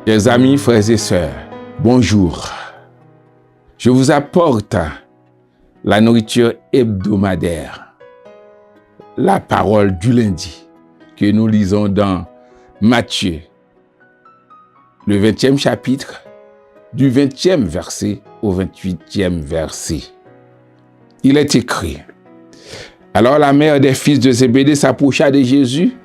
Chers amis, frères et sœurs, bonjour. Je vous apporte la nourriture hebdomadaire, la parole du lundi que nous lisons dans Matthieu, le 20e chapitre, du 20e verset au 28e verset. Il est écrit: Alors la mère des fils de Zébédée s'approcha de Jésus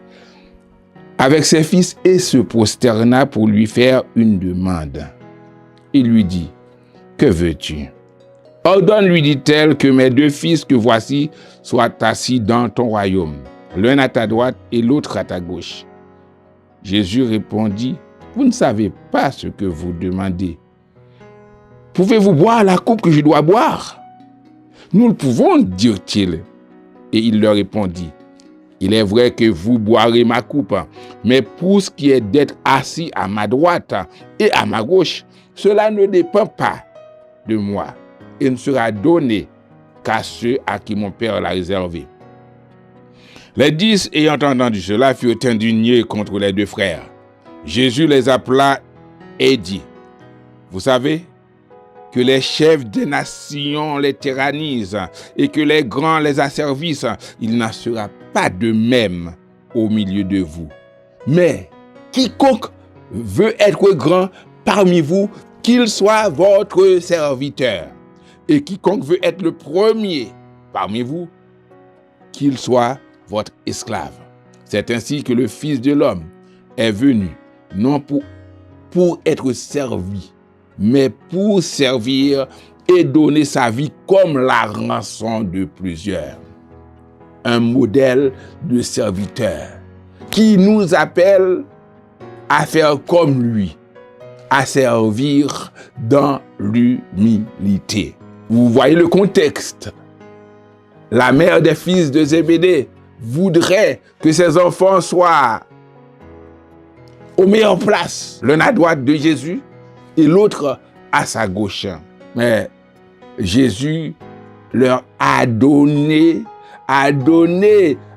avec ses fils et se prosterna pour lui faire une demande. Il lui dit: Que veux-tu? Ordonne, lui dit-elle, que mes deux fils que voici soient assis dans ton royaume, l'un à ta droite et l'autre à ta gauche. Jésus répondit: Vous ne savez pas ce que vous demandez. Pouvez-vous boire la coupe que je dois boire? Nous le pouvons, dirent-ils. Et il leur répondit: Il est vrai que vous boirez ma coupe, mais pour ce qui est d'être assis à ma droite et à ma gauche, cela ne dépend pas de moi et ne sera donné qu'à ceux à qui mon Père l'a réservé. Les 10 ayant entendu cela furent indignés contre les deux frères. Jésus les appela et dit: Vous savez que les chefs des nations les tyrannisent et que les grands les asservissent. Il n'en sera pas de même au milieu de vous. Mais quiconque veut être grand parmi vous, qu'il soit votre serviteur. Et quiconque veut être le premier parmi vous, qu'il soit votre esclave. C'est ainsi que le Fils de l'homme est venu, non pour être servi, mais pour servir et donner sa vie comme la rançon de plusieurs. Un modèle de serviteur qui nous appelle à faire comme lui, à servir dans l'humilité. Vous voyez le contexte. La mère des fils de Zébédée voudrait que ses enfants soient aux meilleures places, l'un à droite de Jésus et l'autre à sa gauche. Mais Jésus leur a donné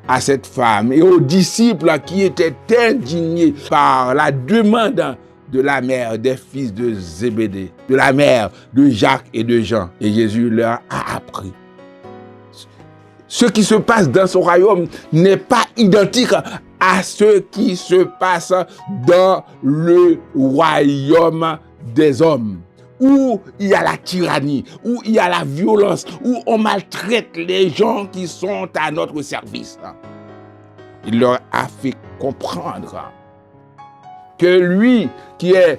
à cette femme et aux disciples qui étaient indignés par la demande de la mère des fils de Zébédée, de la mère de Jacques et de Jean. Et Jésus leur a appris. Ce qui se passe dans son royaume n'est pas identique à ce qui se passe dans le royaume des hommes, où il y a la tyrannie, où il y a la violence, où on maltraite les gens qui sont à notre service. Il leur a fait comprendre que lui, qui est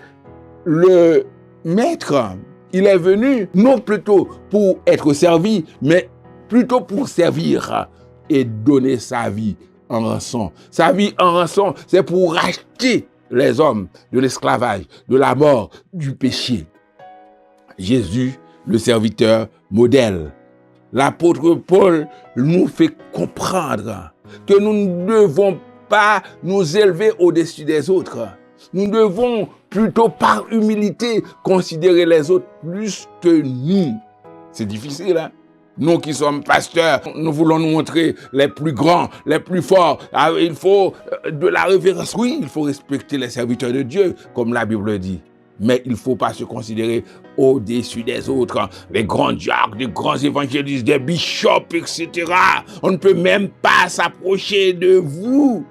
le maître, il est venu non plutôt pour être servi, mais plutôt pour servir et donner sa vie en rançon. Sa vie en rançon, c'est pour racheter les hommes de l'esclavage, de la mort, du péché. Jésus, le serviteur modèle. L'apôtre Paul nous fait comprendre que nous ne devons pas nous élever au-dessus des autres. Nous devons plutôt par humilité considérer les autres plus que nous. C'est difficile, hein? Nous qui sommes pasteurs, nous voulons nous montrer les plus grands, les plus forts. Il faut de la révérence. Oui, il faut respecter les serviteurs de Dieu, comme la Bible dit. Mais il ne faut pas se considérer au-dessus des autres. Les grands diacres, les grands évangélistes, des bishops, etc. On ne peut même pas s'approcher de vous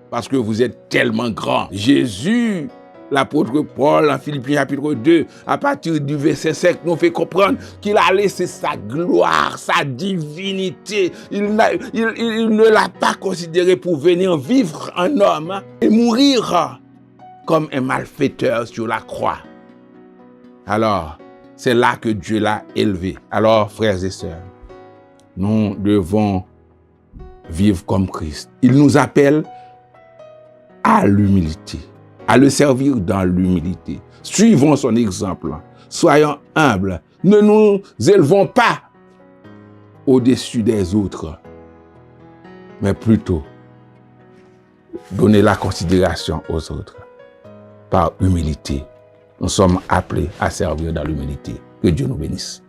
parce que vous êtes tellement grands. Jésus, l'apôtre Paul, en Philippiens chapitre 2, à partir du verset 5, nous fait comprendre qu'il a laissé sa gloire, sa divinité. Il ne l'a pas considéré pour venir vivre un homme et mourir comme un malfaiteur sur la croix. Alors, c'est là que Dieu l'a élevé. Alors, frères et sœurs, nous devons vivre comme Christ. Il nous appelle à l'humilité, à le servir dans l'humilité. Suivons son exemple. Soyons humbles. Ne nous élevons pas au-dessus des autres, mais plutôt donner la considération aux autres par humilité. Nous sommes appelés à servir dans l'humilité. Que Dieu nous bénisse.